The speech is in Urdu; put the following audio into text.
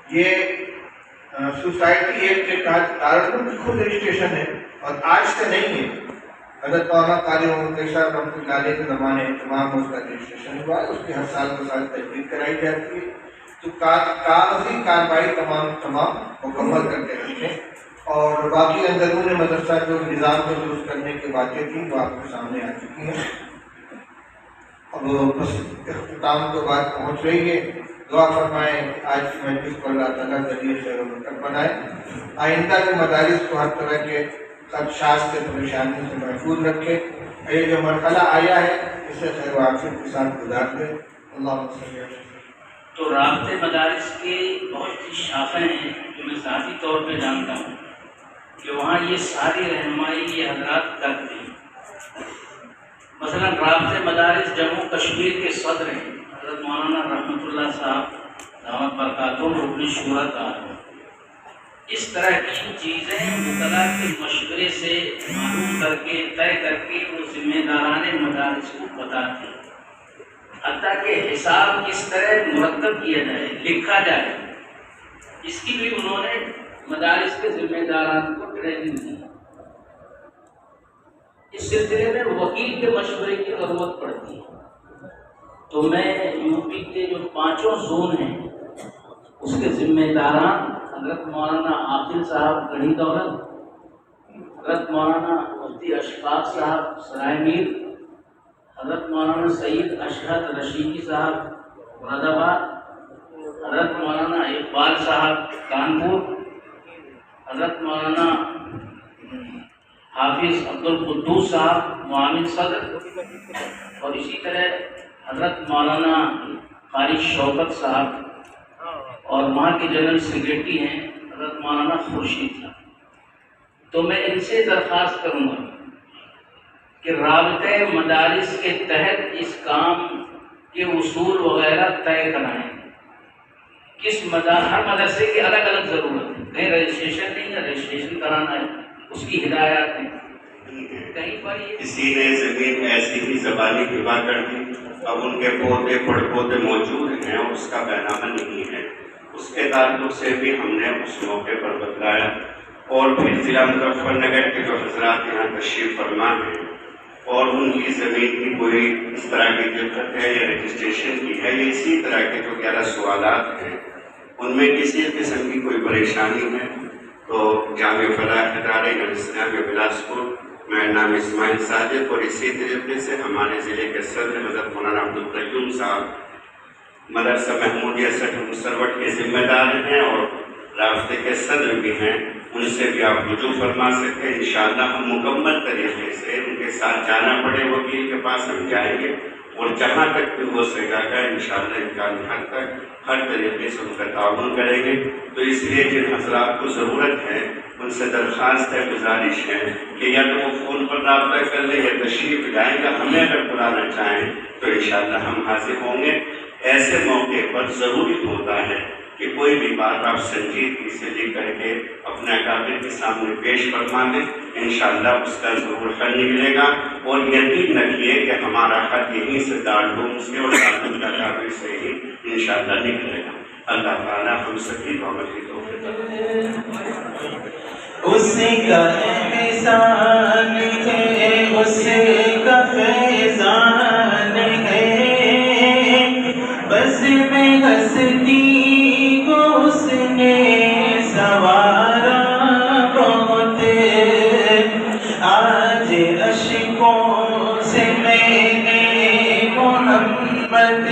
یہ سوسائٹی ایک کے دارالعلوم کی خود رجسٹریشن ہے اور آج سے نہیں ہے، حضرت مولانا قاری محمد صاحب رحمۃ اللہ علیہ کے زمانے تمام اس کا رجسٹریشن ہوا ہے، اس کی ہر سال تجدید کرائی جاتی ہے۔ تو کاغذی کارروائی تمام مکمل کر کے رکھیں، اور باقی اندرون مدرسہ جو نظام کو درست کرنے کی باتیں تھیں وہ آپ کے سامنے آ چکی ہیں۔ اب بس اختتام کو بات پہنچ رہی ہے، دعا فرمائیں کہ آج کی مجلس کو اللہ تعالیٰ ذریعے خیر و برکت بنائے، آئندہ کے مدارس کو ہر طرح کے خدشات سے پریشانیوں سے محفوظ رکھے، یہ جو مرحلہ آیا ہے اسے خیر و عافیت کے ساتھ گزار دے۔ اللہ صلی اللہ علیہ وسلم۔ تو رابطے مدارس کی بہت سی شاخیں ہیں جو میں ذاتی طور پہ جانتا ہوں کہ وہاں یہ ساری رہنمائی یہ حضرات کرتے ہیں۔ مثلا رابطے مدارس جموں کشمیر کے صدر ہیں حضرت مولانا رحمۃ اللہ صاحب دعوت برکاتہم رکن شورا کا۔ اس طرح کی چیزیں مطلع کے مشورے سے معلوم کر کے طے کر کے وہ ذمہ داران مدارس کو بتاتے ہیں، حتیٰ کہ حساب کس طرح مرتب کیا جائے، لکھا جائے، اس کی بھی انہوں نے مدارس کے ذمہ داران کو ٹریننگ دی۔ اس سلسلے میں وکیل کے مشورے کی ضرورت پڑتی ہے، تو میں یو پی کے جو 5 زون ہیں اس کے ذمہ داران حضرت مولانا عاقل صاحب گڑھی دولت، حضرت مولانا مفتی اشفاق صاحب سرائے میر، حضرت مولانا سید اشہد رشیدی صاحب مراد آباد، حضرت مولانا اقبال صاحب کانپور، حضرت مولانا حافظ عبد القدوس صاحب معاون صدر، اور اسی طرح حضرت مولانا قاری شوکت صاحب، اور وہاں کے جنرل سیکریٹری ہیں حضرت مولانا خورشید صاحب۔ تو میں ان سے درخواست کروں گا کہ رابطے مدارس کے تحت اس کام کے اصول وغیرہ طے کرائیں۔ ہر مدرسے کی الگ الگ ضرورت ہے، کہیں رجسٹریشن نہیں ہے، رجسٹریشن کرانا ہے، اس کی ہدایات ہیں۔ کہیں پر کسی نے زمین ایسی ہی زبانی ہبا کر دی، اب ان کے پودے پڑ پودے موجود ہیں اور اس کا بینامہ نہیں ہے، اس کے تعلق سے بھی ہم نے اس موقع پر بتلایا۔ اور پھر ضلع مظفر نگر کے جو حضرات یہاں تشریف فرما ہیں اور ان کی زمین کی کوئی اس طرح کی دقت ہے یا رجسٹریشن کی ہے یا اسی طرح کے جو 11 سوالات ہیں ان میں کسی قسم کی کوئی پریشانی ہے تو جامع فلاح ادارے اسلامیہ بلاسپور، میں نام اسماعیل صادق، اور اسی طریقے سے ہمارے ضلع کے صدر حضرت مولانا عبد القیوم صاحب مدرسہ محمودیہ سروٹ کے ذمہ دار ہیں اور رابطے کے صدر بھی ہیں، ان سے بھی آپ رجوع فرما سکتے ہیں۔ انشاءاللہ ہم مکمل طریقے سے ان کے ساتھ جانا پڑے وکیل کے پاس ہم جائیں گے، اور جہاں تک بھی ہو سکے گا انشاءاللہ امکان حد تک ہر طریقے سے ان کا تعاون کریں گے۔ تو اس لیے جن حضرات کو ضرورت ہے ان سے درخواست ہے، گزارش ہے کہ یا تو وہ فون پر رابطہ کر لیں یا تشریف لائیں گا، ہمیں اگر بلانا چاہیں تو انشاءاللہ ہم حاضر ہوں گے۔ ایسے موقع پر ضروری ہوتا ہے کہ کوئی بھی بات آپ سنجیدگی سے لے کر کے اپنے اکابر کے سامنے پیش فرما دیں، انشاءاللہ اس کا ضرور حل نکلے گا، اور یقین رکھیے کہ ہمارا حل یہیں سے دارالعلوم سے اور دارالعلوم کے اکابر سے ہی انشاءاللہ نکلے گا۔ اللہ تعالیٰ ہم سبھی کو عمل کی توفیق عطا فرمائے۔ اسی کا احسان ہے، اسی کا فیضان ہے، بس میں ہستی کو اس نے سوارا بہت، آج اشکوں سے میں نے محمد